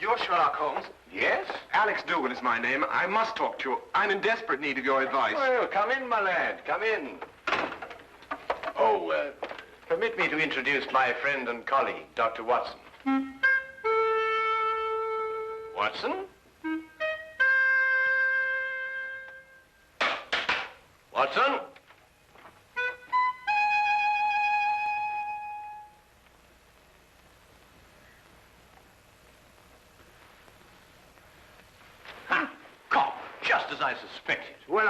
you're Sherlock Holmes? Yes? Alex Dougal is my name. I must talk to you. I'm in desperate need of your advice. Well, come in, my lad. Come in. Oh, permit me to introduce my friend and colleague, Dr. Watson. Watson? Watson? Just as I suspected. Well,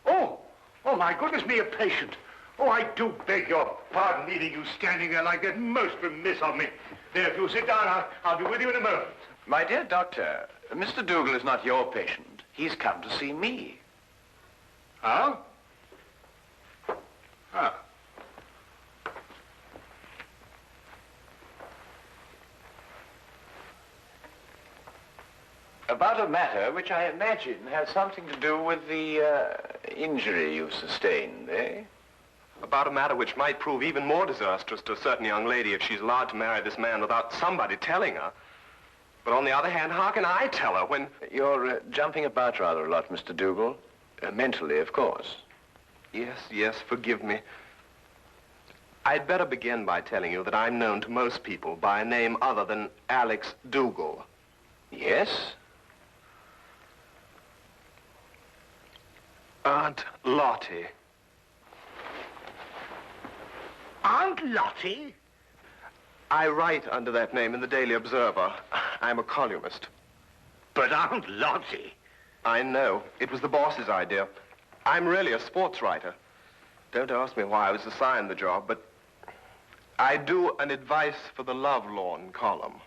Oh, my goodness me, a patient. Oh, I do beg your pardon leaving you standing there like that. Most remiss of me. There, if you'll sit down, I'll be with you in a moment. My dear doctor, Mr. Dougal is not your patient. He's come to see me. Huh? Huh. About a matter which I imagine has something to do with the injury you sustained, eh? About a matter which might prove even more disastrous to a certain young lady if she's allowed to marry this man without somebody telling her. But on the other hand, how can I tell her when... You're jumping about rather a lot, Mr. Dougal. Mentally, of course. Yes, forgive me. I'd better begin by telling you that I'm known to most people by a name other than Alex Dougal. Yes? Aunt Lottie. Aunt Lottie? I write under that name in the Daily Observer. I'm a columnist. But Aunt Lottie? I know. It was the boss's idea. I'm really a sports writer. Don't ask me why I was assigned the job, but I do an advice for the lovelorn column.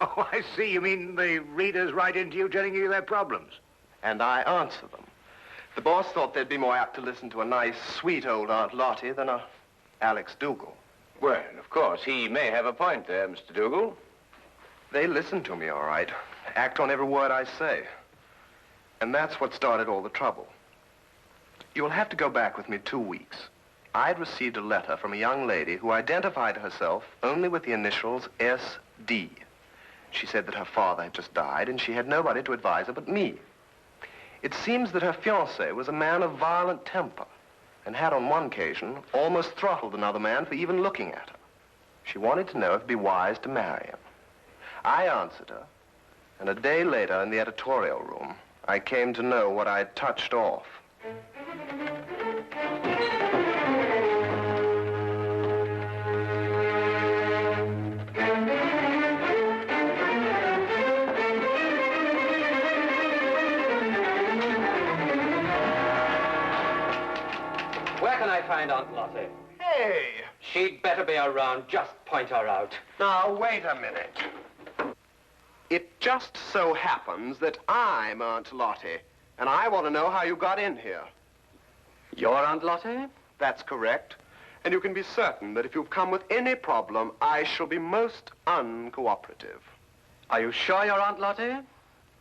Oh, I see. You mean the readers write into you telling you their problems? And I answer them. The boss thought they'd be more apt to listen to a nice, sweet old Aunt Lottie than a Alex Dougal. Well, of course, he may have a point there, Mr. Dougal. They listen to me, all right. Act on every word I say. And that's what started all the trouble. You'll have to go back with me 2 weeks. I'd received a letter from a young lady who identified herself only with the initials S.D. She said that her father had just died and she had nobody to advise her but me. It seems that her fiancé was a man of violent temper and had on one occasion almost throttled another man for even looking at her. She wanted to know if it'd be wise to marry him. I answered her, and a day later in the editorial room, I came to know what I'd touched off. Where can I find Aunt Lottie? Hey! She'd better be around. Just point her out. Now, wait a minute. It just so happens that I'm Aunt Lottie, and I want to know how you got in here. You're Aunt Lottie? That's correct. And you can be certain that if you've come with any problem, I shall be most uncooperative. Are you sure you're Aunt Lottie?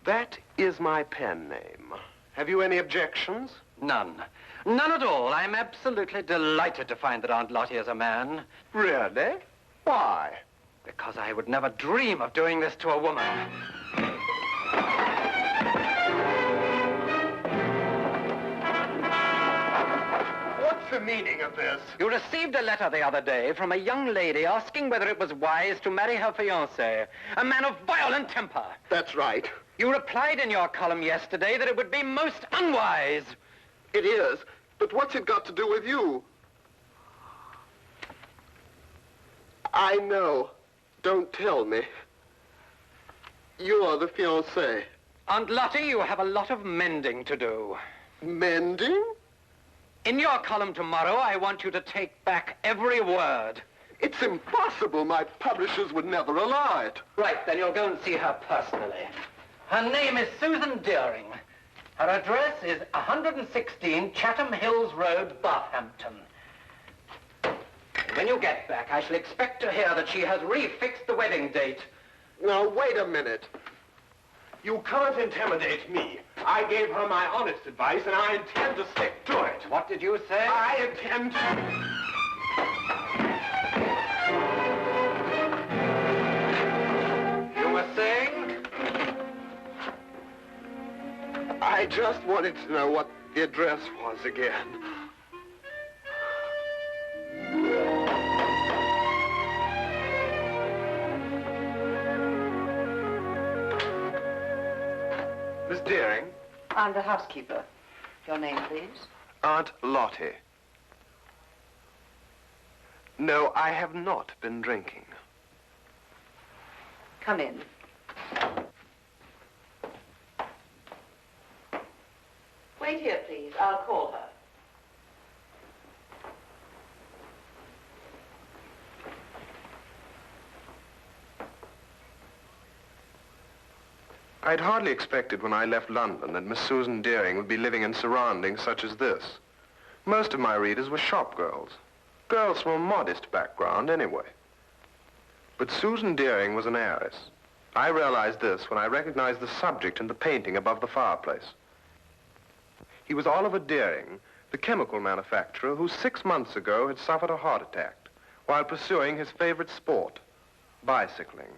That is my pen name. Have you any objections? None. None at all. I'm absolutely delighted to find that Aunt Lottie is a man. Really? Why? Because I would never dream of doing this to a woman. What's the meaning of this? You received a letter the other day from a young lady asking whether it was wise to marry her fiancé, a man of violent temper. That's right. You replied in your column yesterday that it would be most unwise. It is. But what's it got to do with you? I know. Don't tell me. You're the fiancé. Aunt Lottie, you have a lot of mending to do. Mending? In your column tomorrow, I want you to take back every word. It's impossible. My publishers would never allow it. Right, then you'll go and see her personally. Her name is Susan Deering. Her address is 116 Chatham Hills Road, Bathampton. When you get back, I shall expect to hear that she has refixed the wedding date. Now, wait a minute. You can't intimidate me. I gave her my honest advice, and I intend to stick to it. What did you say? I intend to... You were saying? I just wanted to know what the address was again. Miss Deering? I'm the housekeeper. Your name, please? Aunt Lottie. No, I have not been drinking. Come in. Wait here, please. I'll call her. I'd hardly expected when I left London that Miss Susan Deering would be living in surroundings such as this. Most of my readers were shop girls. Girls from a modest background, anyway. But Susan Deering was an heiress. I realized this when I recognized the subject in the painting above the fireplace. He was Oliver Deering, the chemical manufacturer who 6 months ago had suffered a heart attack while pursuing his favorite sport, bicycling.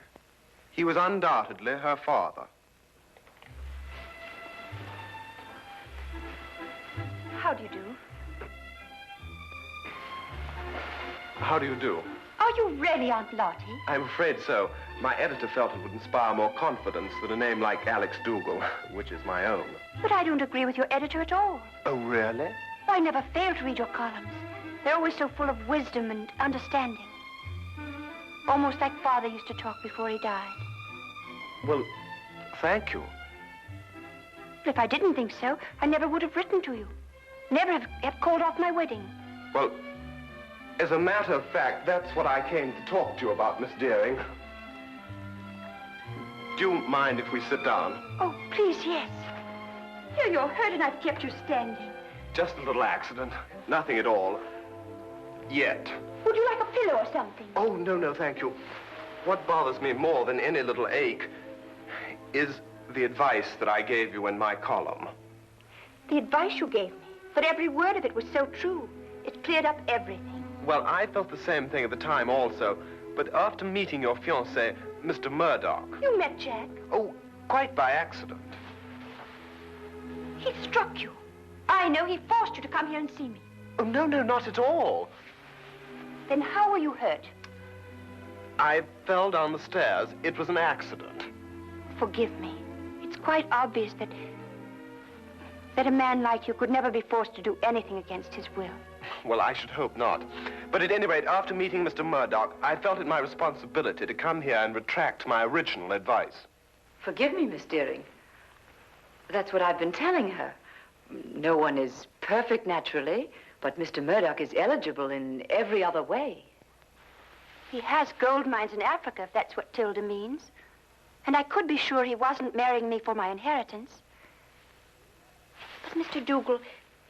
He was undoubtedly her father. How do you do? How do you do? Are you really Aunt Lottie? I'm afraid so. My editor felt it would inspire more confidence than a name like Alex Dougal, which is my own. But I don't agree with your editor at all. Oh, really? I never fail to read your columns. They're always so full of wisdom and understanding. Almost like Father used to talk before he died. Well, thank you. But if I didn't think so, I never would have written to you. Never have called off my wedding. Well, as a matter of fact, that's what I came to talk to you about, Miss Deering. Do you mind if we sit down? Oh, please, yes. Here you're hurt and I've kept you standing. Just a little accident. Nothing at all. Yet. Would you like a pillow or something? Oh, no, thank you. What bothers me more than any little ache is the advice that I gave you in my column. The advice you gave me, but every word of it was so true. It cleared up everything. Well, I felt the same thing at the time also, but after meeting your fiancé, Mr. Murdoch... You met Jack? Oh, quite by accident. He struck you. I know he forced you to come here and see me. Oh, no, not at all. Then how were you hurt? I fell down the stairs. It was an accident. Forgive me. It's quite obvious that a man like you could never be forced to do anything against his will. Well, I should hope not. But at any rate, after meeting Mr. Murdoch, I felt it my responsibility to come here and retract my original advice. Forgive me, Miss Deering. That's what I've been telling her. No one is perfect naturally, but Mr. Murdoch is eligible in every other way. He has gold mines in Africa, if that's what Tilda means. And I could be sure he wasn't marrying me for my inheritance. But, Mr. Dougal,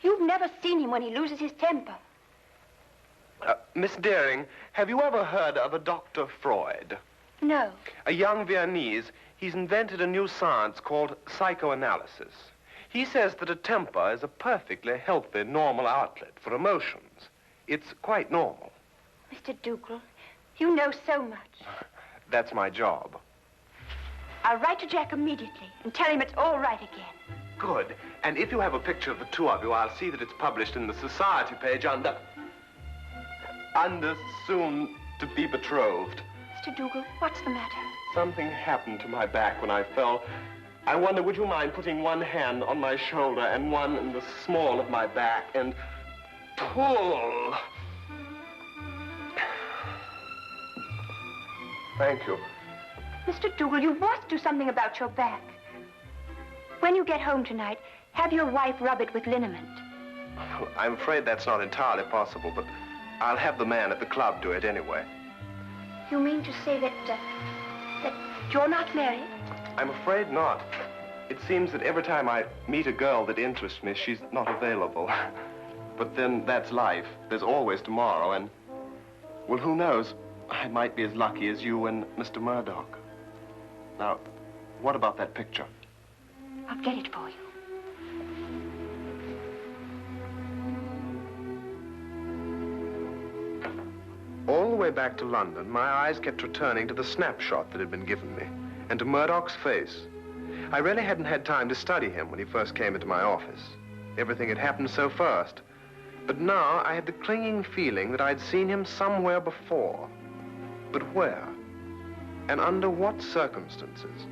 you've never seen him when he loses his temper. Miss Deering, have you ever heard of a Dr. Freud? No. A young Viennese. He's invented a new science called psychoanalysis. He says that a temper is a perfectly healthy, normal outlet for emotions. It's quite normal. Mr. Dougal, you know so much. That's my job. I'll write to Jack immediately and tell him it's all right again. Good. And if you have a picture of the two of you, I'll see that it's published in the society page under soon to be betrothed. Mr. Dougal, what's the matter? Something happened to my back when I fell. I wonder, would you mind putting one hand on my shoulder and one in the small of my back and pull? Thank you. Mr. Dougal, you must do something about your back. When you get home tonight, have your wife rub it with liniment. I'm afraid that's not entirely possible, but I'll have the man at the club do it anyway. You mean to say that you're not married? I'm afraid not. It seems that every time I meet a girl that interests me, she's not available. But then that's life. There's always tomorrow, and, well, who knows? I might be as lucky as you and Mr. Murdoch. Now, what about that picture? I'll get it for you. All the way back to London, my eyes kept returning to the snapshot that had been given me, and to Murdoch's face. I really hadn't had time to study him when he first came into my office. Everything had happened so fast. But now I had the clinging feeling that I'd seen him somewhere before. But where? And under what circumstances?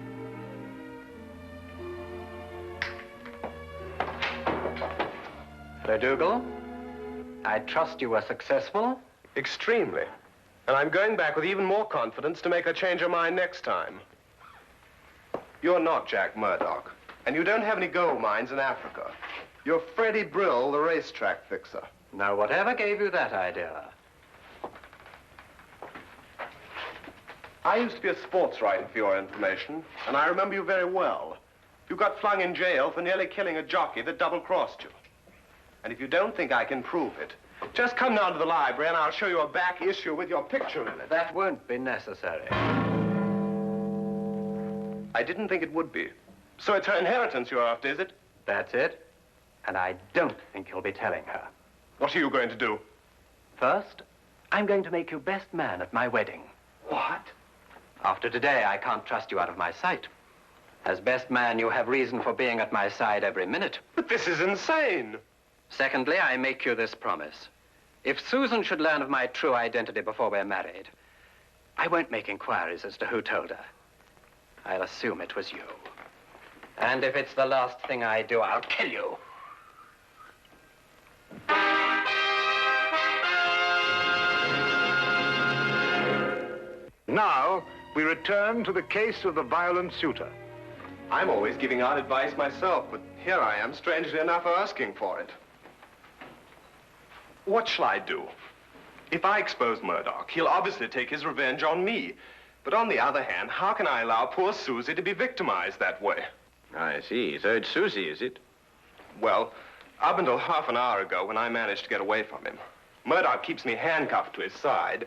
Hello, Dougal. I trust you were successful. Extremely. And I'm going back with even more confidence to make her change her mind next time. You're not Jack Murdoch, and you don't have any gold mines in Africa. You're Freddie Brill, the racetrack fixer. Now, whatever gave you that idea? I used to be a sports writer, for your information, and I remember you very well. You got flung in jail for nearly killing a jockey that double-crossed you. And if you don't think I can prove it, just come down to the library and I'll show you a back issue with your picture in it. That won't be necessary. I didn't think it would be. So it's her inheritance you're after, is it? That's it. And I don't think you'll be telling her. What are you going to do? First, I'm going to make you best man at my wedding. What? After today, I can't trust you out of my sight. As best man, you have reason for being at my side every minute. But this is insane. Secondly, I make you this promise. If Susan should learn of my true identity before we're married, I won't make inquiries as to who told her. I'll assume it was you. And if it's the last thing I do, I'll kill you. Now, we return to the case of the violent suitor. I'm always giving out advice myself, but here I am, strangely enough, asking for it. What shall I do? If I expose Murdoch, he'll obviously take his revenge on me. But on the other hand, how can I allow poor Susie to be victimized that way? I see. So it's Susie, is it? Well, up until half an hour ago, when I managed to get away from him, Murdoch keeps me handcuffed to his side.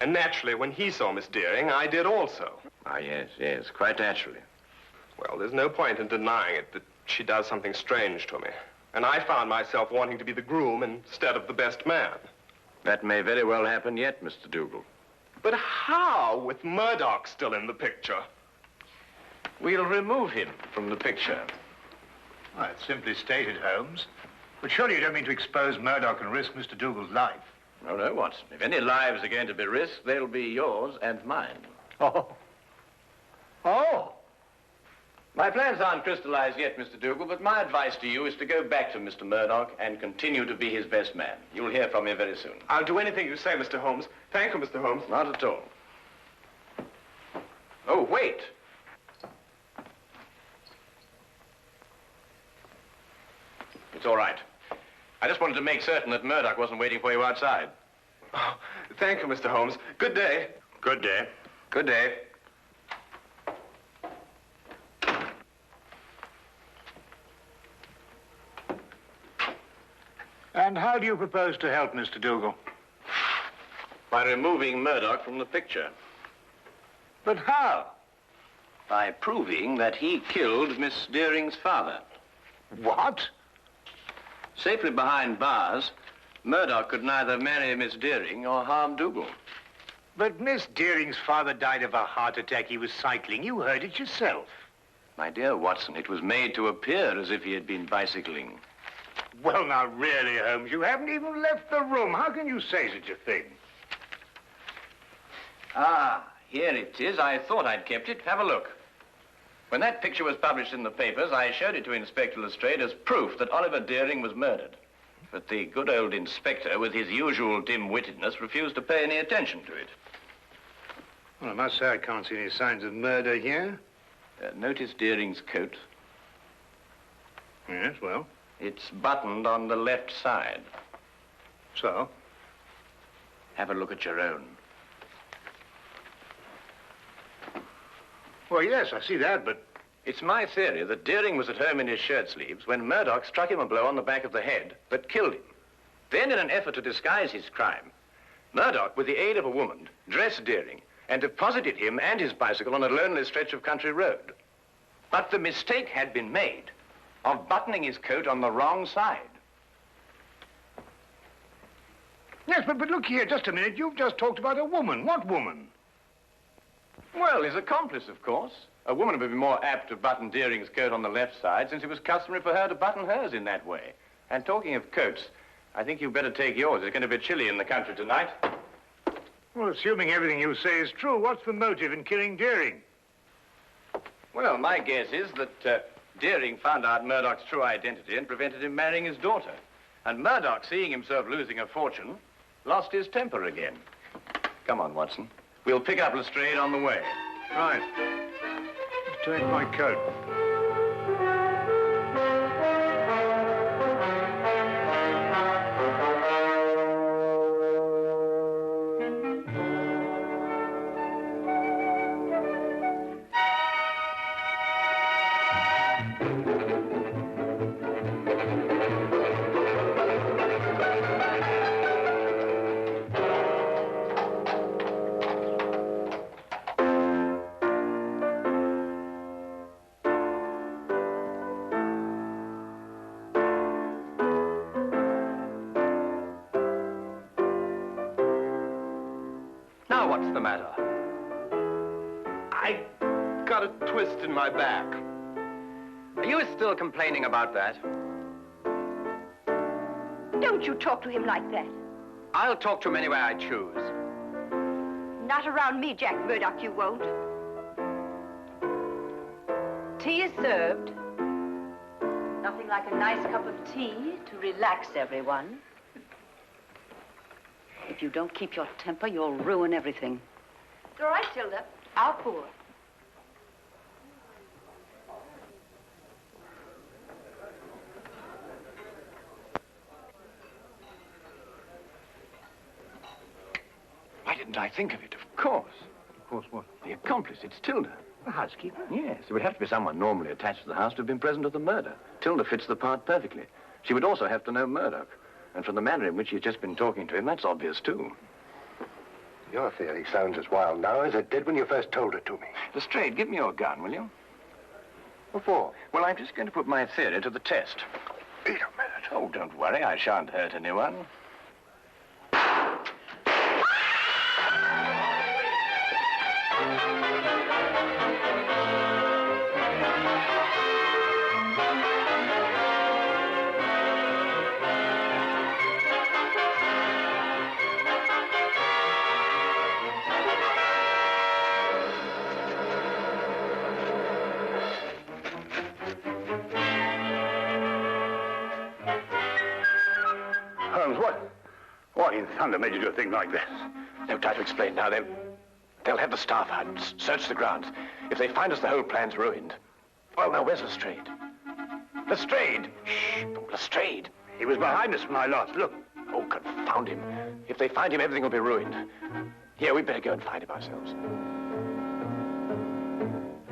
And naturally, when he saw Miss Deering, I did also. Ah, yes, quite naturally. Well, there's no point in denying it that she does something strange to me. And I found myself wanting to be the groom instead of the best man. That may very well happen yet, Mr. Dougal. But how, with Murdoch still in the picture? We'll remove him from the picture. Well, it's simply stated, Holmes. But surely you don't mean to expose Murdoch and risk Mr. Dougal's life. No, Watson. If any lives are going to be risked, they'll be yours and mine. Oh. My plans aren't crystallized yet, Mr. Dougal, but my advice to you is to go back to Mr. Murdoch and continue to be his best man. You'll hear from me very soon. I'll do anything you say, Mr. Holmes. Thank you, Mr. Holmes. Not at all. Oh, wait. It's all right. I just wanted to make certain that Murdoch wasn't waiting for you outside. Oh, thank you, Mr. Holmes. Good day. Good day. Good day. And how do you propose to help Mr. Dougal? By removing Murdoch from the picture. But how? By proving that he killed Miss Deering's father. What? Safely behind bars, Murdoch could neither marry Miss Deering or harm Dougal. But Miss Deering's father died of a heart attack. He was cycling. You heard it yourself. My dear Watson, it was made to appear as if he had been bicycling. Well, now, really, Holmes, you haven't even left the room. How can you say such a thing? Ah, here it is. I thought I'd kept it. Have a look. When that picture was published in the papers, I showed it to Inspector Lestrade as proof that Oliver Deering was murdered. But the good old inspector, with his usual dim-wittedness, refused to pay any attention to it. Well, I must say I can't see any signs of murder here. Notice Deering's coat. Yes, well, It's buttoned on the left side. so? Have a look at your own. Well, yes, I see that, but... It's my theory that Deering was at home in his shirt sleeves when Murdoch struck him a blow on the back of the head that killed him. Then, in an effort to disguise his crime, Murdoch, with the aid of a woman, dressed Deering and deposited him and his bicycle on a lonely stretch of country road. But the mistake had been made of buttoning his coat on the wrong side. Yes, but look here, just a minute. You've just talked about a woman. What woman? Well, his accomplice, of course. A woman would be more apt to button Deering's coat on the left side, since it was customary for her to button hers in that way. And talking of coats, I think you'd better take yours. It's going to be chilly in the country tonight. Well, assuming everything you say is true, what's the motive in killing Deering? Well, my guess is that Deering found out Murdoch's true identity and prevented him marrying his daughter. And Murdoch, seeing himself losing a fortune, lost his temper again. Come on, Watson. We'll pick up Lestrade on the way. Right. Take my coat. Now what's the matter? I got a twist in my back. Are you still complaining about that? Don't you talk to him like that. I'll talk to him any way I choose. Not around me, Jack Murdoch, you won't. Tea is served. Nothing like a nice cup of tea to relax everyone. If you don't keep your temper, you'll ruin everything. It's all right, Tilda. I'll pour. Why didn't I think of it? Of course. Of course, what? The accomplice, it's Tilda. The housekeeper? Yes, it would have to be someone normally attached to the house to have been present at the murder. Tilda fits the part perfectly. She would also have to know Murdoch. And from the manner in which she's just been talking to him, that's obvious, too. Your theory sounds as wild now as it did when you first told it to me. Lestrade, give me your gun, will you? What for? Well, I'm just going to put my theory to the test. Wait a minute. Oh, don't worry. I shan't hurt anyone. Holmes, what in thunder made you do a thing like this? No time to explain now. They'll have the staff out and search the grounds. If they find us, the whole plan's ruined. Well, now, where's Lestrade? Lestrade! Shh! Oh, Lestrade! He was behind us when I last looked. Oh, confound him. If they find him, everything will be ruined. Here, we'd better go and find him ourselves.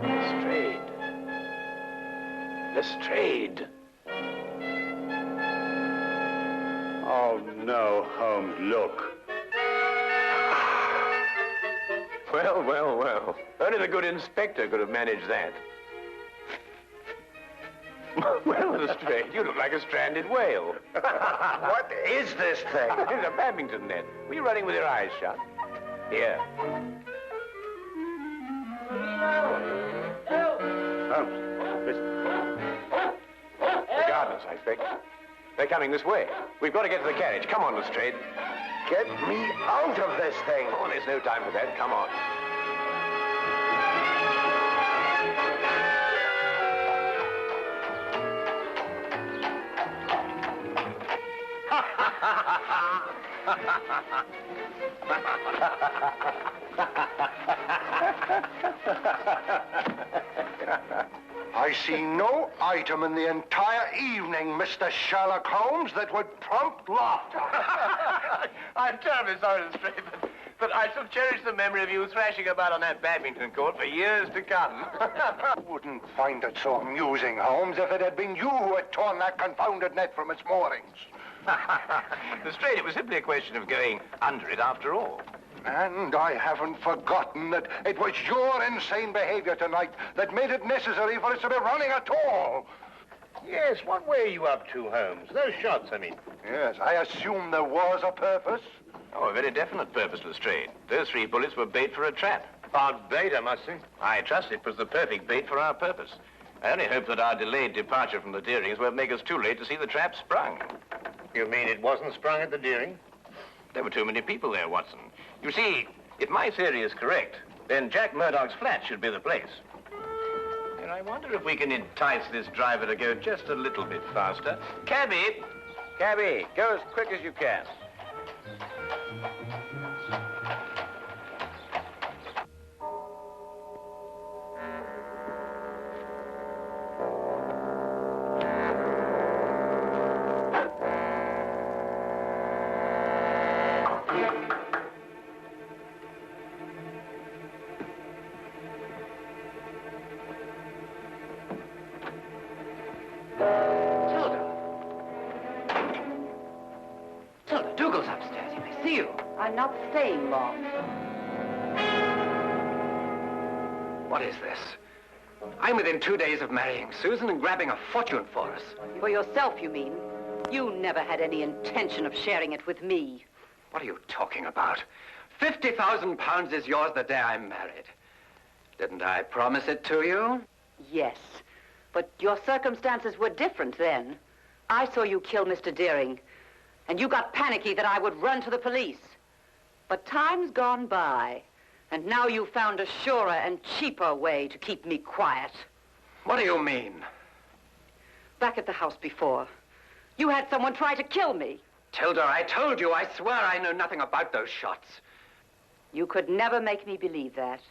Lestrade. Lestrade. Oh, no, Holmes, look. Well, well, well. Only the good inspector could have managed that. Well, Lestrade, you look like a stranded whale. What is this thing? It's a badminton net. Were you running with your eyes shut? Here. Holmes, listen. The gardeners, I expect. They're coming this way. We've got to get to the carriage. Come on, Lestrade. Get me out of this thing. Oh, there's no time for that. Come on. I see no item in the entire evening, Mr. Sherlock Holmes, that would prompt laughter. I'm terribly sorry, Lestrade, but I shall cherish the memory of you thrashing about on that badminton court for years to come. Wouldn't find it so amusing, Holmes, if it had been you who had torn that confounded net from its moorings. Lestrade, it was simply a question of going under it after all. And I haven't forgotten that it was your insane behavior tonight that made it necessary for us to be running at all. Yes, what were you up to, Holmes? Those shots, I mean. Yes, I assume there was a purpose. Oh, a very definite purpose, Lestrade. Those 3 bullets were bait for a trap. Odd bait, I must say. I trust it was the perfect bait for our purpose. I only hope that our delayed departure from the Deerings won't make us too late to see the trap sprung. You mean it wasn't sprung at the Deering? There were too many people there, Watson. You see, if my theory is correct, then Jack Murdoch's flat should be the place. And I wonder if we can entice this driver to go just a little bit faster. Cabby! Cabby, go as quick as you can. I'm not staying long. What is this? I'm within 2 days of marrying Susan and grabbing a fortune for us. For yourself, you mean? You never had any intention of sharing it with me. What are you talking about? 50,000 pounds is yours the day I'm married. Didn't I promise it to you? Yes, but your circumstances were different then. I saw you kill Mr. Deering, and you got panicky that I would run to the police. But time's gone by, and now you've found a surer and cheaper way to keep me quiet. What do you mean? Back at the house before, you had someone try to kill me. Tilda, I told you, I swear I knew nothing about those shots. You could never make me believe that.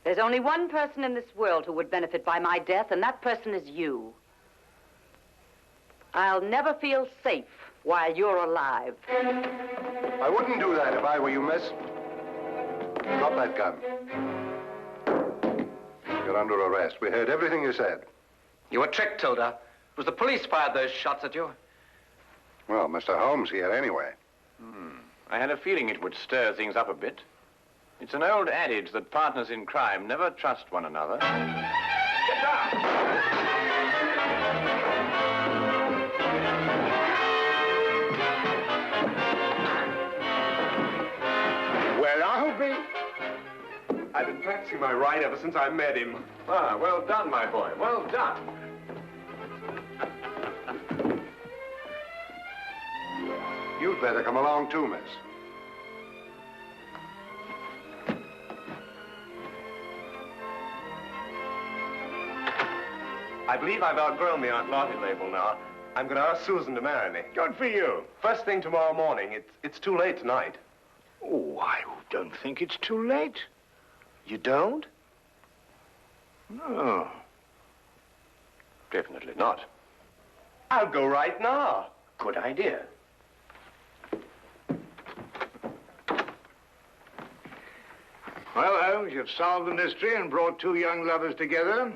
There's only one person in this world who would benefit by my death, and that person is you. I'll never feel safe while you're alive. I wouldn't do that if I were you, miss. Drop that gun. You're under arrest. We heard everything you said. You were tricked, Tilda. It was the police fired those shots at you. Well, Mr. Holmes here anyway. I had a feeling it would stir things up a bit. It's an old adage that partners in crime never trust one another. Get down! I've been practicing my right ever since I met him. Ah, well done, my boy. Well done. You'd better come along too, miss. I believe I've outgrown the Aunt Lottie label now. I'm going to ask Susan to marry me. Good for you. First thing tomorrow morning. It's too late tonight. Oh, I don't think it's too late. You don't? No. Definitely not. I'll go right now. Good idea. Well, Holmes, you've solved the mystery and brought two young lovers together.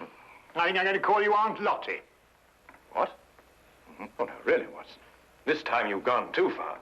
I think I'm going to call you Aunt Lottie. What? Oh, no, really, Watson. This time you've gone too far.